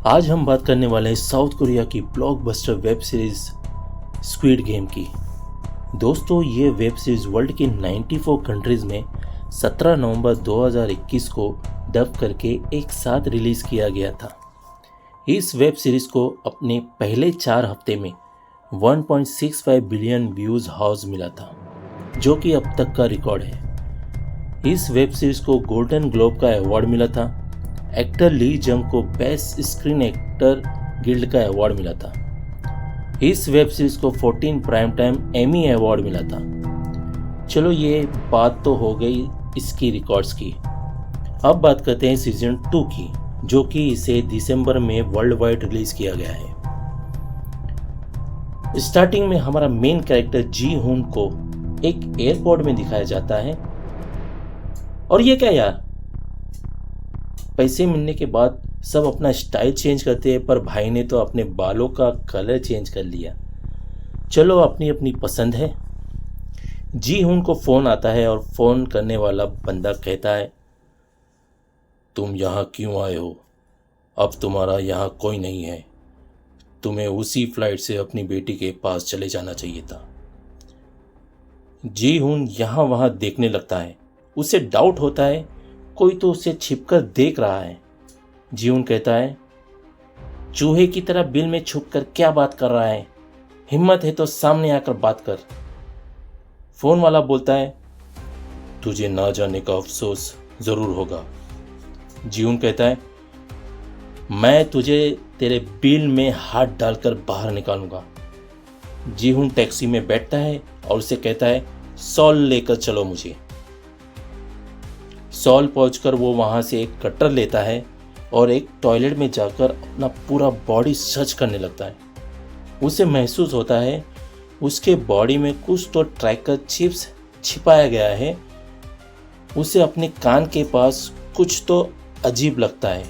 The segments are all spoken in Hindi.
आज हम बात करने वाले हैं साउथ कोरिया की blockbuster web series squid game की। दोस्तों, ये वेब सीरीज वर्ल्ड की 94 कंट्रीज में 17 नवंबर 2021 को डब करके एक साथ रिलीज़ किया गया था। इस वेब सीरीज को अपने पहले 4 हफ्ते में 1.65 बिलियन व्यूज़ हाउस मिला था, जो कि अब तक का रिकॉर्ड है। इस वेब सीरीज को गोल्डन ग्लोब का अवार्ड मिला था। एक्टर ली जंग को बेस्ट स्क्रीन एक्टर गिल्ड का अवार्ड मिला था। इस वेब सीरीज को 14 प्राइम टाइम एमी अवार्ड मिला था। चलो, ये बात तो हो गई इसकी रिकॉर्ड्स की। अब बात करते हैं सीजन 2 की, जो कि इसे दिसंबर में वर्ल्ड वाइड रिलीज किया गया है। स्टार्टिंग में हमारा मेन कैरेक्टर जी हुन को एक एयरपोर्ट में दिखाया जाता है। और ये क्या यार, पैसे मिलने के बाद सब अपना स्टाइल चेंज करते हैं, पर भाई ने तो अपने बालों का कलर चेंज कर लिया। चलो, अपनी अपनी पसंद है। जी हुन को फ़ोन आता है और फ़ोन करने वाला बंदा कहता है, तुम यहाँ क्यों आए हो? अब तुम्हारा यहाँ कोई नहीं है। तुम्हें उसी फ्लाइट से अपनी बेटी के पास चले जाना चाहिए था। जी हुन यहाँ वहाँ देखने लगता है। उसे डाउट होता है, कोई तो उसे छिपकर देख रहा है। जीवन कहता है, चूहे की तरह बिल में छुपकर क्या बात कर रहा है? हिम्मत है तो सामने आकर बात कर। फोन वाला बोलता है, तुझे ना जाने का अफसोस जरूर होगा। जीवन कहता है, मैं तुझे तेरे बिल में हाथ डालकर बाहर निकालूंगा। जीहुन टैक्सी में बैठता है और उसे कहता है, सॉल लेकर चलो मुझे। सॉल पहुंचकर वो वहां से एक कटर लेता है और एक टॉयलेट में जाकर अपना पूरा बॉडी सर्च करने लगता है। उसे महसूस होता है उसके बॉडी में कुछ तो ट्रैकर चिप्स छिपाया गया है। उसे अपने कान के पास कुछ तो अजीब लगता है।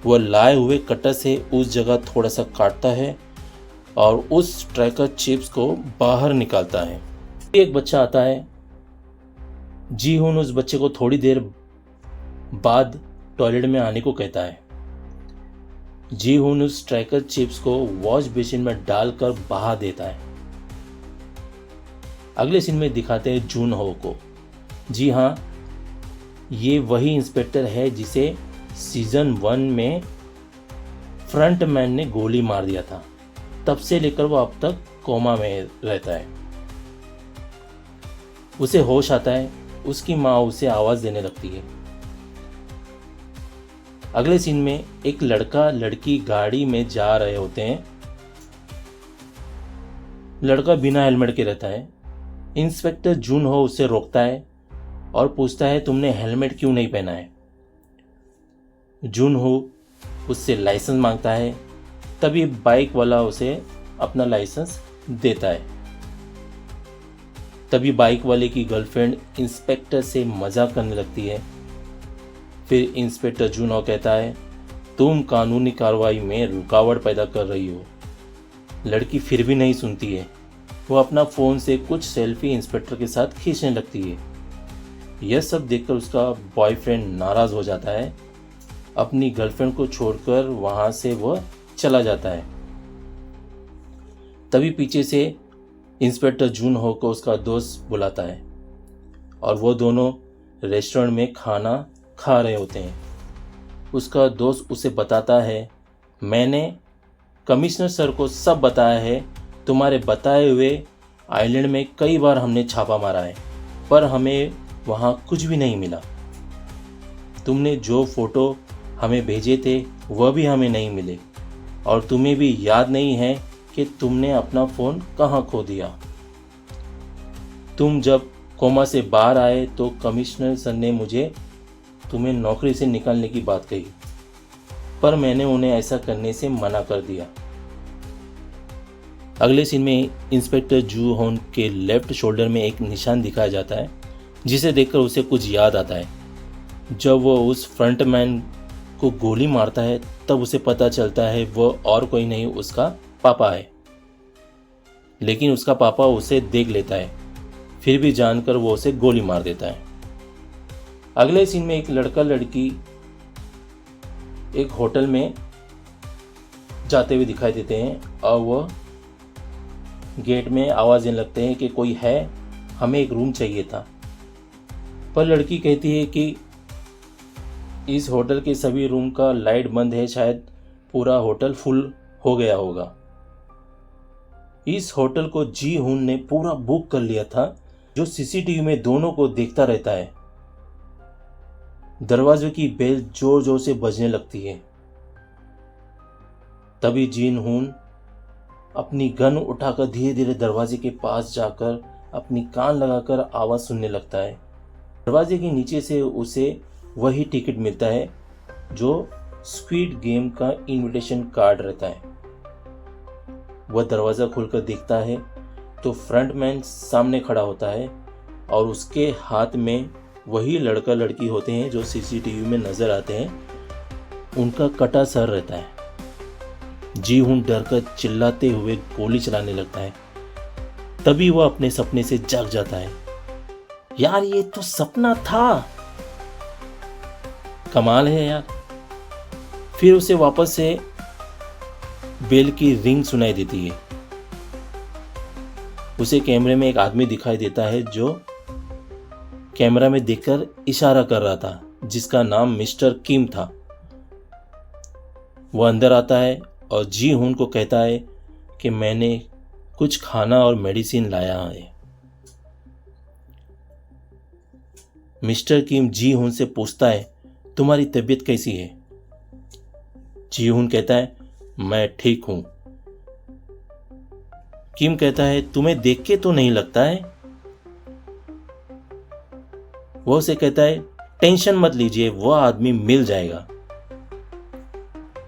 वह लाए हुए कटर से उस जगह थोड़ा सा काटता है और उस ट्रैकर चिप्स को बाहर निकालता है। एक बच्चा आता है। जी हुन उस बच्चे को थोड़ी देर बाद टॉयलेट में आने को कहता है। जी हुन उस ट्रैकर चिप्स को वॉश बेसिन में डालकर बहा देता है। अगले सीन में दिखाते हैं जून हो को। जी हाँ, ये वही इंस्पेक्टर है जिसे सीजन 1 में फ्रंटमैन ने गोली मार दिया था। तब से लेकर वो अब तक कोमा में रहता है। उसे होश आता है। उसकी माँ उसे आवाज़ देने लगती है। अगले सीन में एक लड़का लड़की गाड़ी में जा रहे होते हैं। लड़का बिना हेलमेट के रहता है। इंस्पेक्टर जून हो उसे रोकता है और पूछता है, तुमने हेलमेट क्यों नहीं पहना है? जून हो उससे लाइसेंस मांगता है। तभी बाइक वाला उसे अपना लाइसेंस देता है। तभी बाइक वाले की गर्लफ्रेंड इंस्पेक्टर से मजाक करने लगती है। फिर इंस्पेक्टर जूनो कहता है, तुम कानूनी कार्रवाई में रुकावट पैदा कर रही हो। लड़की फिर भी नहीं सुनती है। वो अपना फ़ोन से कुछ सेल्फी इंस्पेक्टर के साथ खींचने लगती है। यह सब देखकर उसका बॉयफ्रेंड नाराज़ हो जाता है। अपनी गर्लफ्रेंड को छोड़कर वहाँ से वह चला जाता है। तभी पीछे से इंस्पेक्टर जून हो को उसका दोस्त बुलाता है और वो दोनों रेस्टोरेंट में खाना खा रहे होते हैं। उसका दोस्त उसे बताता है, मैंने कमिश्नर सर को सब बताया है। तुम्हारे बताए हुए आइलैंड में कई बार हमने छापा मारा है, पर हमें वहाँ कुछ भी नहीं मिला। तुमने जो फ़ोटो हमें भेजे थे वह भी हमें नहीं मिले, और तुम्हें भी याद नहीं है कि तुमने अपना फ़ोन कहाँ खो दिया। तुम जब कोमा से बाहर आए तो कमिश्नर सर ने मुझे तुम्हें नौकरी से निकालने की बात कही, पर मैंने उन्हें ऐसा करने से मना कर दिया। अगले सीन में इंस्पेक्टर जू होन के लेफ्ट शोल्डर में एक निशान दिखाया जाता है, जिसे देखकर उसे कुछ याद आता है। जब वो उस फ्रंटमैन को गोली मारता है तब उसे पता चलता है वह और कोई नहीं उसका पापा है। लेकिन उसका पापा उसे देख लेता है, फिर भी जानकर वो उसे गोली मार देता है। अगले सीन में एक लड़का लड़की एक होटल में जाते हुए दिखाई देते हैं और वो गेट में आवाज़ देने लगते हैं कि कोई है, हमें एक रूम चाहिए था। पर लड़की कहती है कि इस होटल के सभी रूम का लाइट बंद है, शायद पूरा होटल फुल हो गया होगा। इस होटल को जी हुन ने पूरा बुक कर लिया था, जो सीसीटीवी में दोनों को देखता रहता है। दरवाजे की बेल जोर जोर से बजने लगती है। तभी जीन हुन अपनी गन उठाकर धीरे धीरे दरवाजे के पास जाकर अपनी कान लगाकर आवाज सुनने लगता है। दरवाजे के नीचे से उसे वही टिकट मिलता है जो स्क्विड गेम का इनविटेशन कार्ड रहता है। वह दरवाजा खोलकर देखता है तो फ्रंटमैन सामने खड़ा होता है और उसके हाथ में वही लड़का लड़की होते हैं जो सीसीटीवी में नजर आते हैं। उनका कटा सर रहता है। जी हुन डरकर चिल्लाते हुए गोली चलाने लगता है। तभी वह अपने सपने से जाग जाता है। यार ये तो सपना था, कमाल है यार। फिर उसे वापस से बेल की रिंग सुनाई देती है। उसे कैमरे में एक आदमी दिखाई देता है जो कैमरा में देखकर इशारा कर रहा था, जिसका नाम मिस्टर किम था। वह अंदर आता है और जी हुन को कहता है कि मैंने कुछ खाना और मेडिसिन लाया है। मिस्टर किम जी हुन से पूछता है, तुम्हारी तबीयत कैसी है? जी हुन कहता है, मैं ठीक हूं। किम कहता है, तुम्हें देख के तो नहीं लगता है। वो उसे कहता है, टेंशन मत लीजिए, वह आदमी मिल जाएगा।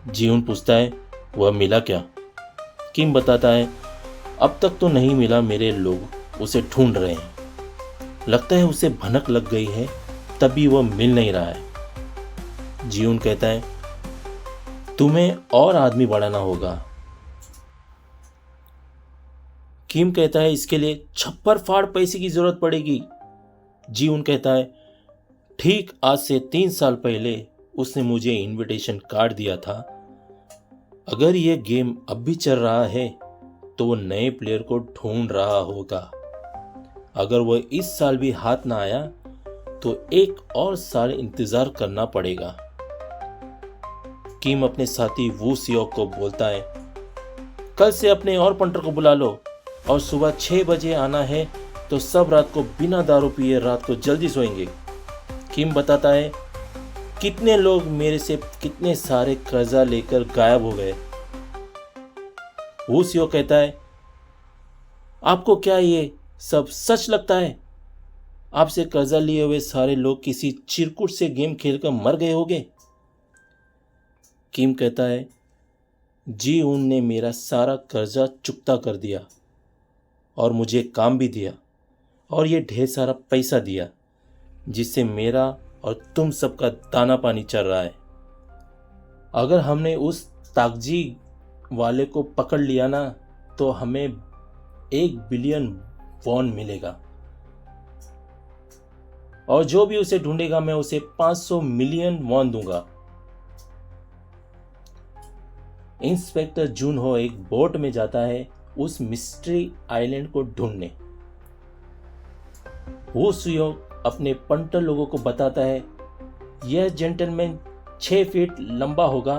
जी हुन पूछता है, वह मिला क्या? किम बताता है, अब तक तो नहीं मिला, मेरे लोग उसे ढूंढ रहे हैं। लगता है उसे भनक लग गई है, तभी वह मिल नहीं रहा है। जी हुन कहता है, तुम्हें और आदमी बढ़ाना होगा। किम कहता है, इसके लिए छप्पर फाड़ पैसे की जरूरत पड़ेगी। जी हुन कहता है, ठीक आज से 3 साल पहले उसने मुझे इनविटेशन कार्ड दिया था। अगर यह गेम अब भी चल रहा है तो वो नए प्लेयर को ढूंढ रहा होगा। अगर वह इस साल भी हाथ ना आया तो 1 और साल इंतजार करना पड़ेगा। किम अपने साथी वू सियोक को बोलता है, कल से अपने और पंटर को बुला लो और सुबह 6 बजे आना है, तो सब रात को बिना दारू पिए रात को जल्दी सोएंगे। किम बताता है, कितने लोग मेरे से कितने सारे कर्जा लेकर गायब हो गए। वू सियो कहता है, आपको क्या ये सब सच लगता है? आपसे कर्जा लिए हुए सारे लोग किसी चिरकुट से गेम खेलकर मर गए होंगे। किम कहता है, जी हुन ने मेरा सारा कर्जा चुकता कर दिया और मुझे काम भी दिया और ये ढेर सारा पैसा दिया, जिससे मेरा और तुम सबका दाना पानी चल रहा है। अगर हमने उस ताकजी वाले को पकड़ लिया ना, तो हमें 1 बिलियन वॉन मिलेगा और जो भी उसे ढूंढेगा मैं उसे 500 मिलियन वॉन दूंगा। इंस्पेक्टर जुनहो एक बोट में जाता है उस मिस्ट्री आइलैंड को ढूंढने। वो सुयो अपने पंटर लोगों को बताता है, यह जेंटलमैन 6 फीट लंबा होगा,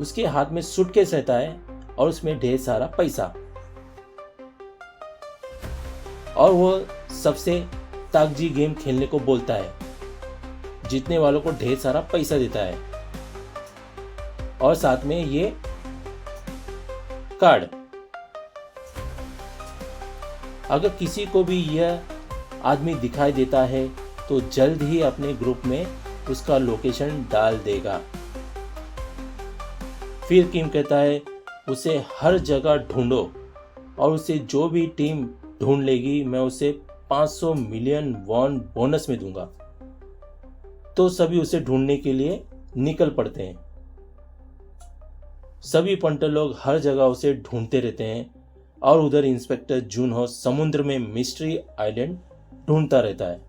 उसके हाथ में सूटकेस रहता है और उसमें ढेर सारा पैसा, और वह सबसे ताकजी गेम खेलने को बोलता है। जीतने वालों को ढेर सारा पैसा देता है और साथ में ये कार्ड। अगर किसी को भी यह आदमी दिखाई देता है तो जल्द ही अपने ग्रुप में उसका लोकेशन डाल देगा। फिर किम कहता है, उसे हर जगह ढूंढो और उसे जो भी टीम ढूंढ लेगी मैं उसे 500 मिलियन वॉन बोनस में दूंगा। तो सभी उसे ढूंढने के लिए निकल पड़ते हैं। सभी पंटर लोग हर जगह उसे ढूंढते रहते हैं और उधर इंस्पेक्टर जुनहो समुद्र में मिस्ट्री आइलैंड ढूंढता रहता है।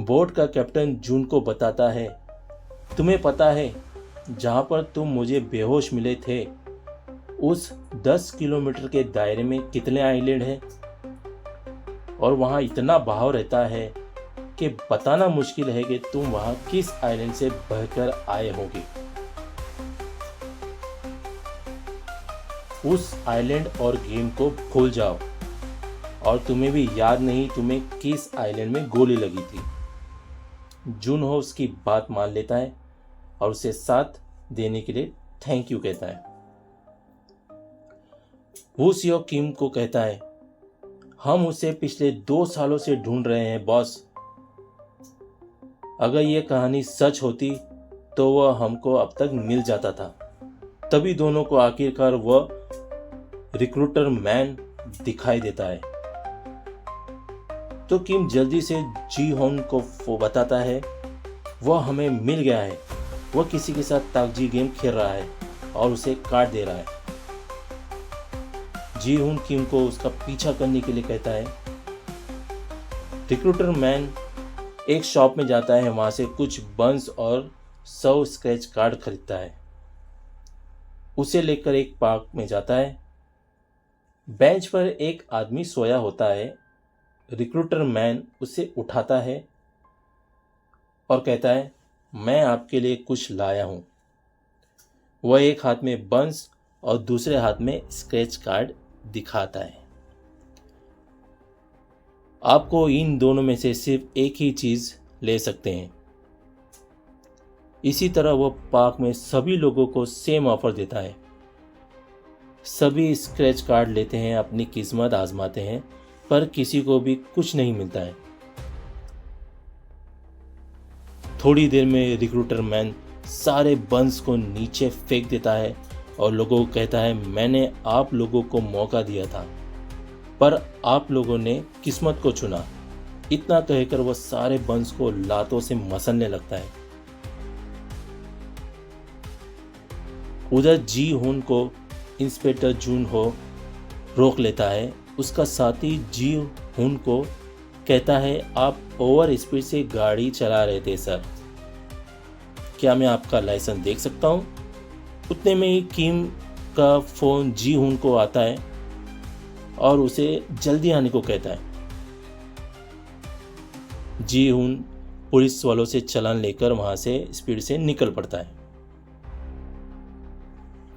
बोट का कैप्टन जून को बताता है, तुम्हें पता है जहाँ पर तुम मुझे बेहोश मिले थे, उस 10 किलोमीटर के दायरे में कितने आइलैंड हैं? और वहाँ इतना बहाव रहता है कि बताना मुश्किल है कि तुम वहाँ किस आइलैंड से बहकर आए होगे। उस आइलैंड और गेम को भूल जाओ, और तुम्हें भी याद नहीं तुम्हें किस आइलैंड में गोली लगी थी। जुनहो उसकी बात मान लेता है और उसे साथ देने के लिए थैंक यू कहता है। वू सियो किम को कहता है, हम उसे पिछले 2 सालों से ढूंढ रहे हैं बॉस। अगर ये कहानी सच होती तो वह हमको अब तक मिल जाता था। तभी दोनों को आखिरकार वह रिक्रूटर मैन दिखाई देता है। तो किम जल्दी से जी होन को बताता है वह हमें मिल गया है। वह किसी के साथ ताकजी गेम खेल रहा है और उसे काट दे रहा है। जी होन किम को उसका पीछा करने के लिए कहता है। रिक्रूटर मैन एक शॉप में जाता है, वहां से कुछ बंस और 100 स्क्रैच कार्ड खरीदता है। उसे लेकर एक पार्क में जाता है। बेंच पर एक आदमी सोया होता है। रिक्रूटर मैन उसे उठाता है और कहता है, मैं आपके लिए कुछ लाया हूं। वह एक हाथ में बंस और दूसरे हाथ में स्क्रैच कार्ड दिखाता है। आपको इन दोनों में से सिर्फ एक ही चीज ले सकते हैं। इसी तरह वह पार्क में सभी लोगों को सेम ऑफर देता है। सभी स्क्रैच कार्ड लेते हैं, अपनी किस्मत आजमाते हैं, पर किसी को भी कुछ नहीं मिलता है। थोड़ी देर में रिक्रूटर मैन सारे बंस को नीचे फेंक देता है और लोगों को कहता है, मैंने आप लोगों को मौका दिया था, पर आप लोगों ने किस्मत को चुना। इतना कहकर वह सारे बंस को लातों से मसलने लगता है। उधर जी हुन को इंस्पेक्टर जुनहो रोक लेता है। उसका साथी जी हुन को कहता है, आप ओवर स्पीड से गाड़ी चला रहे थे सर, क्या मैं आपका लाइसेंस देख सकता हूँ? उतने में ही किम का फोन जी हुन को आता है और उसे जल्दी आने को कहता है। जी हुन पुलिस वालों से चालान लेकर वहां से स्पीड से निकल पड़ता है।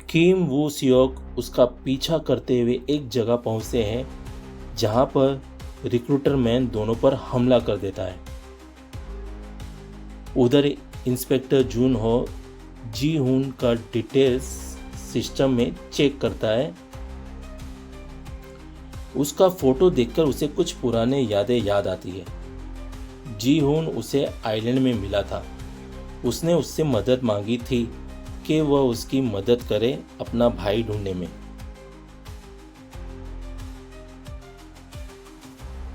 किम वू सियोक उसका पीछा करते हुए एक जगह पहुंचते हैं जहां पर रिक्रूटर मैन दोनों पर हमला कर देता है। उधर इंस्पेक्टर जुनहो जी हुन का डिटेल्स सिस्टम में चेक करता है। उसका फोटो देखकर उसे कुछ पुराने यादें याद आती है। जी हुन उसे आइलैंड में मिला था। उसने उससे मदद मांगी थी कि वह उसकी मदद करे अपना भाई ढूंढने में।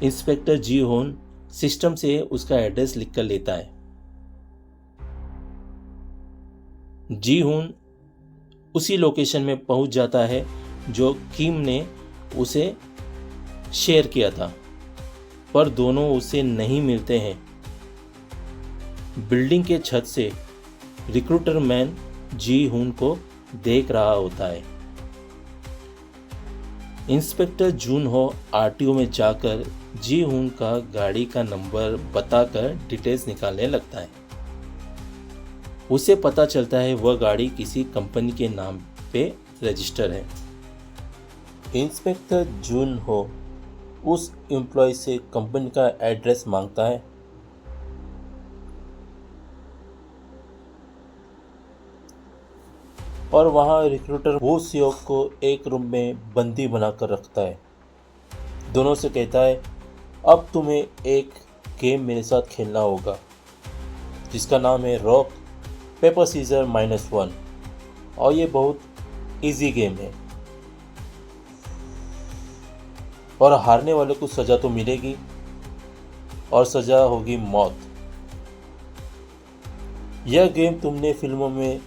इंस्पेक्टर जी होन सिस्टम से उसका एड्रेस लिखकर लेता है। जी हुन उसी लोकेशन में पहुंच जाता है जो किम ने उसे शेयर किया था, पर दोनों उसे नहीं मिलते हैं। बिल्डिंग के छत से रिक्रूटर मैन जी हुन को देख रहा होता है। इंस्पेक्टर जुनहो आरटीओ में जाकर जी हुन का गाड़ी का नंबर बताकर डिटेल्स निकालने लगता है। उसे पता चलता है वह गाड़ी किसी कंपनी के नाम पे रजिस्टर है। इंस्पेक्टर जुनहो उस एम्प्लॉय से कंपनी का एड्रेस मांगता है। और वहाँ रिक्रूटर वो सियोक को एक रूम में बंदी बनाकर रखता है। दोनों से कहता है, अब तुम्हें एक गेम मेरे साथ खेलना होगा जिसका नाम है रॉक पेपर सीजर -1, और ये बहुत इजी गेम है और हारने वाले को सज़ा तो मिलेगी और सज़ा होगी मौत। यह गेम तुमने फिल्मों में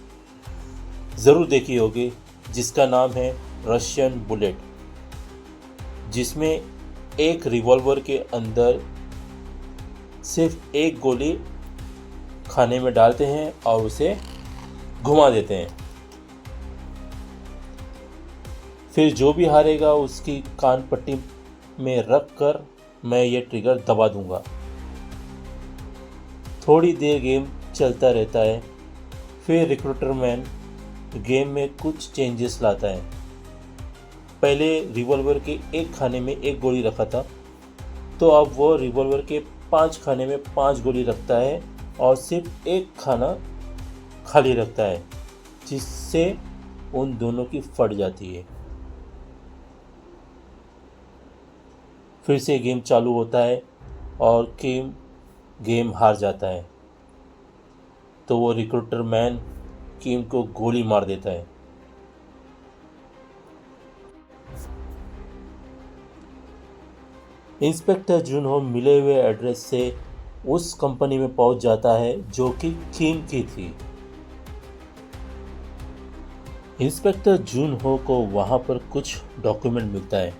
ज़रूर देखी होगी जिसका नाम है रशियन बुलेट, जिसमें एक रिवॉल्वर के अंदर सिर्फ एक गोली खाने में डालते हैं और उसे घुमा देते हैं। फिर जो भी हारेगा उसकी कान पट्टी में रख कर मैं ये ट्रिगर दबा दूंगा। थोड़ी देर गेम चलता रहता है। फिर रिक्रूटर मैन गेम में कुछ चेंजेस लाता है। पहले रिवॉल्वर के एक खाने में एक गोली रखा था, तो अब वो रिवॉल्वर के 5 खाने में 5 गोली रखता है और सिर्फ एक खाना खाली रखता है, जिससे उन दोनों की फट जाती है। फिर से गेम चालू होता है और गेम हार जाता है, तो वो रिक्रूटर मैन किम को गोली मार देता है। इंस्पेक्टर जुनहो मिले हुए एड्रेस से उस कंपनी में पहुंच जाता है जो कि किम की थी। इंस्पेक्टर जुनहो को वहां पर कुछ डॉक्यूमेंट मिलता है।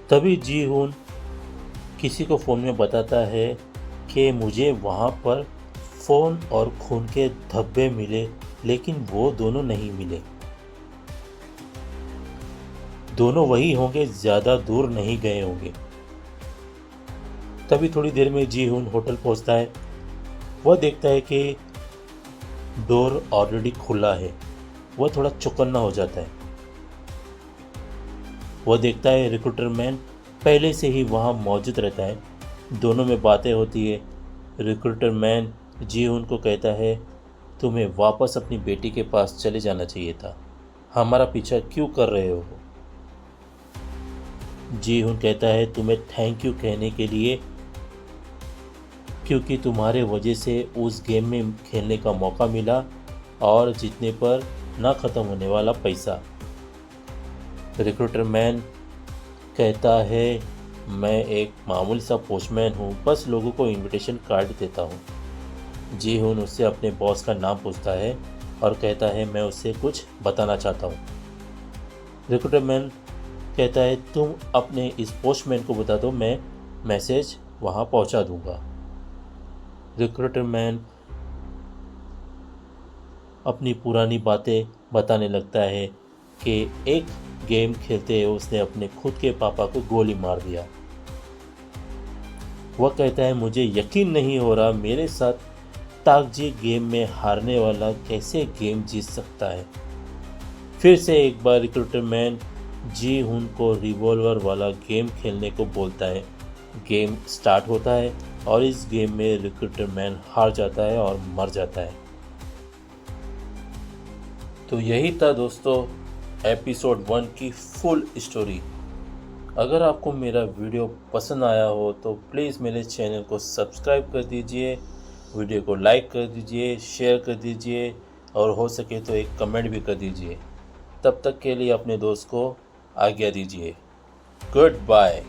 तभी जी हुन किसी को फ़ोन में बताता है कि मुझे वहां पर फ़ोन और खून के धब्बे मिले, लेकिन वो दोनों नहीं मिले। दोनों वही होंगे, ज़्यादा दूर नहीं गए होंगे। तभी थोड़ी देर में जी हुन होटल पहुंचता है। वह देखता है कि डोर ऑलरेडी खुला है। वह थोड़ा चौकन्ना हो जाता है। वह देखता है रिक्रूटर मैन पहले से ही वहाँ मौजूद रहता है। दोनों में बातें होती है। रिक्रूटर मैन जी हुन को कहता है, तुम्हें वापस अपनी बेटी के पास चले जाना चाहिए था, हमारा पीछा क्यों कर रहे हो? जी हुन कहता है, तुम्हें थैंक यू कहने के लिए, क्योंकि तुम्हारे वजह से उस गेम में खेलने का मौका मिला और जीतने पर ना ख़त्म होने वाला पैसा। रिक्रूटर मैन कहता है, मैं एक मामूली सा पोस्टमैन हूँ, बस लोगों को इनविटेशन कार्ड देता हूँ। जी हुन उससे अपने बॉस का नाम पूछता है और कहता है, मैं उससे कुछ बताना चाहता हूँ। रिक्रूटर मैन कहता है, तुम अपने इस पोस्टमैन को बता दो, मैं मैसेज वहाँ पहुँचा दूँगा। रिक्रूटर मैन अपनी पुरानी बातें बताने लगता है कि एक गेम खेलते हुए उसने अपने खुद के पापा को गोली मार दिया। वह कहता है, मुझे यकीन नहीं हो रहा मेरे साथ ताकजी गेम में हारने वाला कैसे गेम जीत सकता है। फिर से एक बार रिक्रूटर मैन जी हुन को रिवॉल्वर वाला गेम खेलने को बोलता है। गेम स्टार्ट होता है और इस गेम में रिक्रूटर मैन हार जाता है और मर जाता है। तो यही था दोस्तों एपिसोड 1 की फुल स्टोरी। अगर आपको मेरा वीडियो पसंद आया हो तो प्लीज़ मेरे चैनल को सब्सक्राइब कर दीजिए, वीडियो को लाइक कर दीजिए, शेयर कर दीजिए और हो सके तो एक कमेंट भी कर दीजिए। तब तक के लिए अपने दोस्त को आज्ञा दीजिए। Good bye.